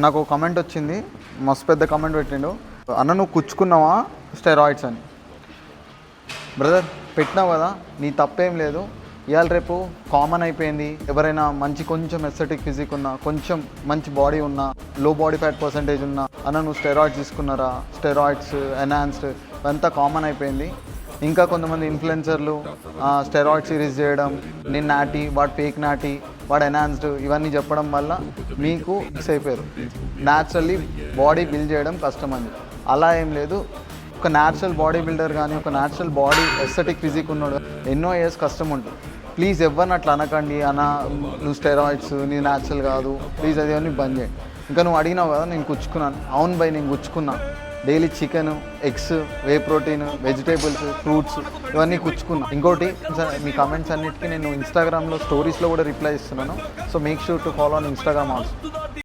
నాకు ఒక కమెంట్ వచ్చింది, మస్తు పెద్ద కమెంట్ పెట్టిండు. అన్న నువ్వు కుచ్చుకున్నావా స్టెరాయిడ్స్ అని. బ్రదర్ పెట్టినావు కదా, నీ తప్పేం లేదు. ఇవాళ రేపు కామన్ అయిపోయింది. ఎవరైనా మంచి కొంచెం ఎస్థెటిక్ ఫిజిక్ ఉన్నా, కొంచెం మంచి బాడీ ఉన్నా, లో బాడీ ఫ్యాట్ పర్సంటేజ్ ఉన్నా, అన్న నువ్వు స్టెరాయిడ్స్ తీసుకున్నారా, స్టెరాయిడ్స్ ఎన్హాన్స్డ్ ఇవంతా కామన్ అయిపోయింది. ఇంకా కొంతమంది ఇన్ఫ్లుయెన్సర్లు స్టెరాయిడ్ సిరీస్ చేయడం, నేను నాటి వాడు ఫేక్ నాటి వాడు ఎన్హాన్స్డ్ ఇవన్నీ చెప్పడం వల్ల మీకు ఫిక్స్ అయిపోయారు. న్యాచురల్లీ బాడీ బిల్డ్ చేయడం కష్టం అని. అలా ఏం లేదు. ఒక న్యాచురల్ బాడీ బిల్డర్ కానీ, ఒక న్యాచురల్ బాడీ ఎస్థెటిక్ ఫిజిక్ ఉన్నాడు ఎన్నో ఇయర్స్ కష్టం ఉంటుంది. ప్లీజ్ ఎవరిని అట్లా అనకండి, అన్న నువ్వు స్టెరాయిడ్స్ నీ న్యాచురల్ కాదు ప్లీజ్ అది అని బంద్ చేయండి. ఇంకా నువ్వు అడిగినావు కదా నేను గుచ్చుకున్నాను. అవును బై, నేను గుచ్చుకున్నా. Daily chicken, eggs, whey protein, vegetables, fruits ఇవన్నీ కుచ్చుకున్నా. ఇంకోటి, మీ కమెంట్స్ అన్నిటికీ నేను ఇన్స్టాగ్రామ్లో స్టోరీస్లో కూడా రిప్లై ఇస్తున్నాను. So make sure to follow on Instagram also.